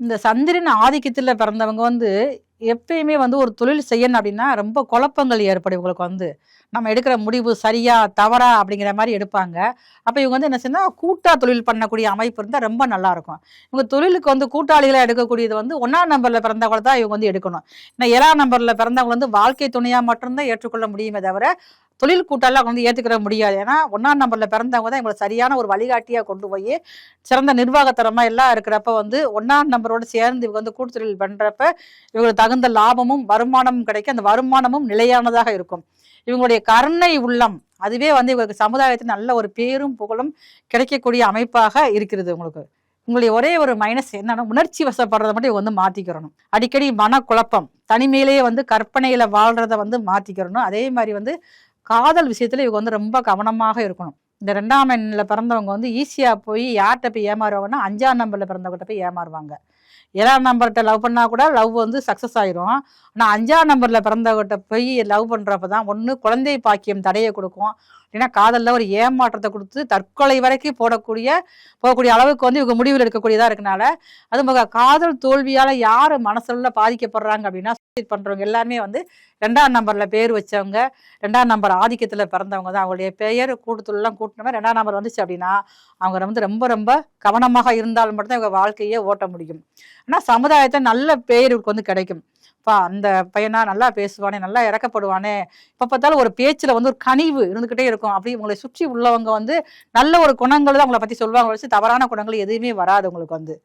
இந்த சந்திரன் ஆதிக்கத்துல பிறந்தவங்க வந்து எப்பயுமே வந்து ஒரு தொழில் செய்யணும் அப்படின்னா ரொம்ப குழப்பங்கள் ஏற்படும் இவங்களுக்கு வந்து. நம்ம எடுக்கிற முடிவு சரியா தவறா அப்படிங்கிற மாதிரி எடுப்பாங்க. அப்ப இவங்க வந்து என்ன செய்யணும், கூட்டா தொழில் பண்ணக்கூடிய அமைப்பு இருந்தா ரொம்ப நல்லா இருக்கும். இவங்க தொழிலுக்கு வந்து கூட்டாளிகளா எடுக்கக்கூடியது வந்து 1ஆம் நம்பர்ல பிறந்தவங்கள தான் இவங்க வந்து எடுக்கணும். ஏன்னா 7ஆம் நம்பர்ல பிறந்தவங்க வந்து வாழ்க்கை துணையா மட்டும்தான் ஏற்றுக்கொள்ள முடியுமே தவிர தொழில் கூட்டாளி அவங்க வந்து ஏத்துக்கிற முடியாது. ஏன்னா 1ஆம் நம்பர்ல பிறந்தவங்க தான் இவங்களை சரியான ஒரு வழிகாட்டியா கொண்டு போய் சிறந்த நிர்வாகத்தரமா எல்லாம் இருக்கிறப்ப வந்து 1ஆம் நம்பரோட சேர்ந்து இவங்க வந்து கூட்டு தொழில் பண்றப்ப இவங்களுக்கு தகுந்த லாபமும் வருமானமும் கிடைக்கும். அந்த வருமானமும் நிலையானதாக இருக்கும். இவங்களுடைய கருணை உள்ளம் அதுவே வந்து இவங்களுக்கு சமுதாயத்தில் நல்ல ஒரு பேரும் புகழும் கிடைக்கக்கூடிய அமைப்பாக இருக்கிறது. உங்களுடைய ஒரே ஒரு மைனஸ் என்னன்னா, உணர்ச்சி வசப்படுறதை மட்டும் இவங்க வந்து மாத்திக்கிறணும். அடிக்கடி மனக்குழப்பம், தனிமையிலேயே வந்து கற்பனையில வாழ்றத வந்து மாத்திக்கிறணும். அதே மாதிரி வந்து காதல் விஷயத்துல இவங்க வந்து ரொம்ப கவனமாக இருக்கணும். இந்த 2ஆம் எண்ணில் பிறந்தவங்க வந்து ஈஸியா போய் யார்கிட்ட போய் ஏமாறுவாங்கன்னா 5ஆம் நம்பர்ல பிறந்தவங்கிட்ட போய் ஏமாறுவாங்க. 7ஆம் நம்பர்கிட்ட லவ் பண்ணா கூட லவ் வந்து சக்சஸ் ஆயிரும். ஆனா 5ஆம் நம்பர்ல பிறந்தவங்கிட்ட போய் லவ் பண்றப்பதான் ஒண்ணு குழந்தை பாக்கியம் தடையை கொடுக்கும். இல்லைன்னா காதல்ல ஒரு ஏமாற்றத்தை கொடுத்து தற்கொலை வரைக்கும் போகக்கூடிய அளவுக்கு வந்து இவங்க முடிவில் எடுக்கக்கூடியதா இருக்கனால, அது காதல் தோல்வியால யாரு மனசுல பாதிக்கப்படுறாங்க அப்படின்னா, சூசைட் பண்றவங்க எல்லாருமே வந்து 2ஆம் நம்பர்ல பேர் வச்சவங்க, 2ஆம் நம்பர் ஆதிக்கத்துல பிறந்தவங்க தான். அவங்களுடைய பெயர் கூட்டத்துலாம் கூட்டினமே 2ஆம் நம்பர் வந்துச்சு அப்படின்னா, அவங்க வந்து ரொம்ப ரொம்ப கவனமாக இருந்தால் மட்டும்தான் இவங்க வாழ்க்கையே ஓட்ட முடியும். ஆனா சமுதாயத்தை நல்ல பேர் இவருக்கு வந்து கிடைக்கும். அந்த பையனா நல்லா பேசுவானே, நல்லா இறக்கப்படுவானே, இப்ப பார்த்தாலும் ஒரு பேச்சுல வந்து ஒரு கனிவு இருந்துகிட்டே இருக்கும். அப்படி உங்களை சுற்றி உள்ளவங்க வந்து நல்ல ஒரு குணங்கள் தான் உங்களை பத்தி சொல்லுவாங்க, தவறான குணங்கள் எதுவுமே வராது உங்களுக்கு வந்து.